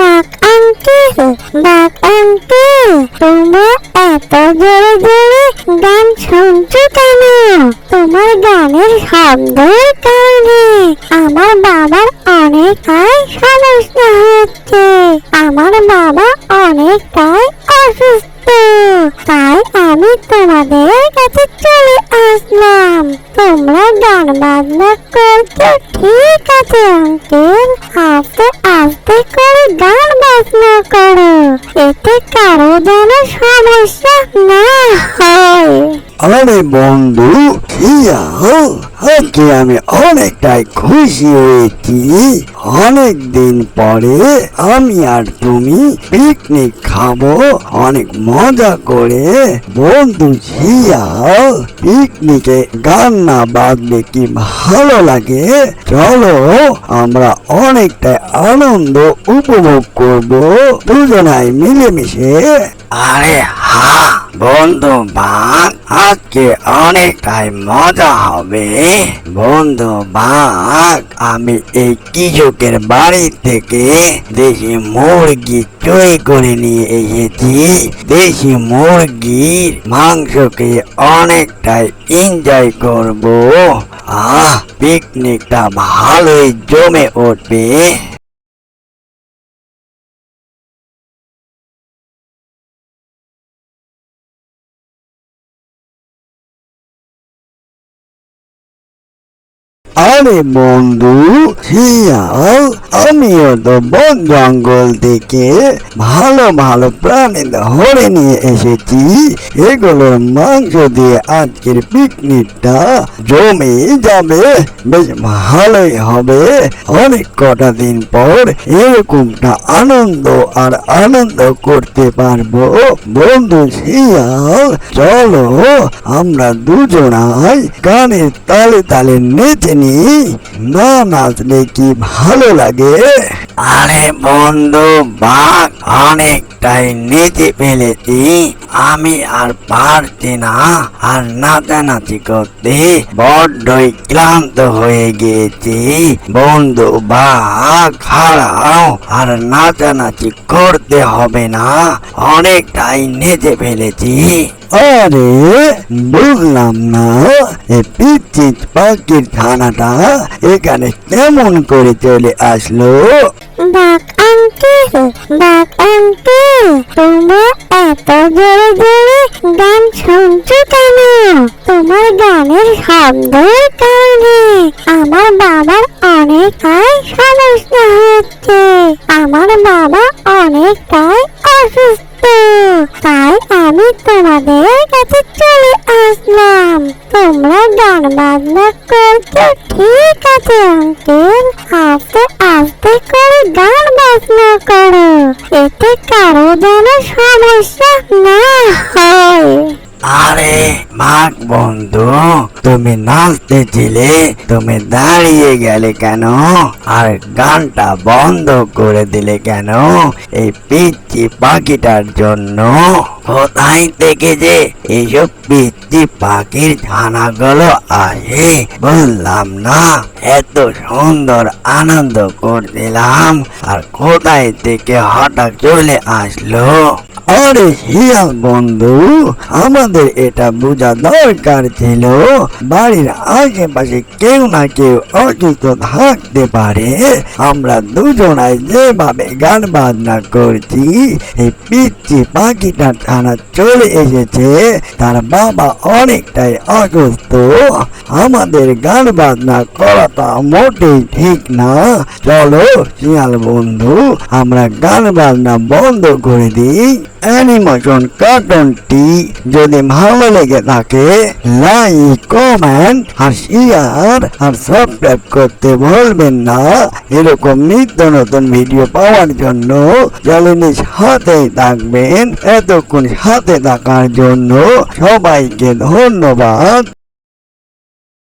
বাঘ আঙ্কেল, তোমরা এত জোরে জোরে গান শুনছো কেন? তোমার গানের শব্দের কারণে আমার বাবার অনেকটাই সমস্যা হচ্ছে। আমার বাবা অনেকটাই অসুস্থ, তাই আমি তোমাদের কাছে চলে আসলাম। তোমরা গান বাজনা করছো ঠিক আছে আঙ্কেল, আস্তে আস্তে করে গান বাজনা করো, এতে কারো যেন সমস্যা না হয়। আরে বন্ধু, আজকে আমি অনেকটাই খুশি হয়েছি। অনেক দিন পরে আমি আর তুমি পিকনিক খাবো অনেক মজা করে। বন্ধু শিয়াল, পিকনিকে গান না বাজলে কি ভালো লাগে? চলো আমরা অনেকটাই আনন্দ উপভোগ করব দুজনাই মিলেমিশে। আরে হ্যাঁ বন্ধু বাঘ, আজকে অনেকটাই মজা হবে। বন্ধু বাঘ, আমি এই কৃষকের বাড়ি থেকে দেশি মুরগি চুরি করে নিয়ে এসেছি। দেশি মুরগির মাংসকে অনেকটাই এনজয় করব। পিকনিকটা ভালোই জমে উঠবে। আরে বন্ধু শিয়াল, আমিও তো বন জঙ্গল থেকে ভালো ভালো প্রাণী ধরে নিয়ে এসেছি। এগুলোর মাংস দিয়ে আজকের পিকনিকটা জমে যাবে, বেশ ভালোই হবে। অনেক কটা দিন পর এরকমটা আনন্দ করতে পারবো। বন্ধু শিয়াল, চলো আমরা দুজনাই গানের তালে তালে নেচে না নাচলে কি ভালো লাগে? আরে বন্ধু বাঘ, অনেকটাই নেচে ফেলেছি, আমি আর পারছি না। আর নাচানাচি করতে বড্ডই ক্লান্ত হয়ে গিয়েছি। বন্ধু বাঘ খাড়াও, আর নাচানাচি করতে হবে না, অনেকটাই নেচে ফেলেছি। আরে বুঝলাম না, এই পিচ্চি পাখির ছানাটা এখানে কেমন করে চলে আসলো? বাঘ আঙ্কেল, তোমরা এত জোরে জোরে গান শুনছো কেন? তোমার গানের শব্দের কারণে আমার বাবার অনেকটাই সমস্যা হচ্ছে। আমার বাবা অনেকটাই অসুস্থ, তাই আমি তোমাদের কাছে চলে আসলাম। তোমরা গান বাজনা করছো ঠিক আছে আঙ্কেল, আস্তে আস্তে করে গান বাজনা করো, এতে কারো যেন সমস্যা না হয়। আরে বাঘ বন্ধু, তুমি নাচতেছিলে, তুমি দাঁড়িয়ে গেলে কেন? আর গানটা বন্ধ করে দিলে কেন? এই পিচ্চি পাখিটার জন্য? কোথায় থেকে যে এইসব পিচ্চি পাখির ছানাগুলো আসে বললাম না? এত সুন্দর আনন্দ করছিলাম, আর কোথায় থেকে হঠাৎ চলে আসলো? আরে শিয়াল বন্ধু, আমাদের এটা বোঝা দরকার ছিল, বাড়ির আশেপাশে কেউ না কেউ অসুস্থ থাকতে পারে। আমরা দুজনাই যেভাবে গান বাজনা করছি, এই পিচ্চি পাখিটা ছানা চলে এসেছে, তার বাবা অনেকটাই অসুস্থ। আমাদের গান বাজনা করাটা মোটেই ঠিক না। চলো শিয়াল বন্ধু, আমরা গান বাজনা বন্ধ করে দিই। অ্যানিমেশন কার্টুনটি যদি ভালো লেগে থাকে, লাইক, কমেন্ট আর শেয়ার আর সাবস্ক্রাইব করতে ভুলবেন না। এরকম নিত্য নতুন ভিডিও পাওয়ার জন্য চ্যানেলের সাথেই থাকবেন। এতক্ষণ সাথে থাকার জন্য সবাইকে ধন্যবাদ।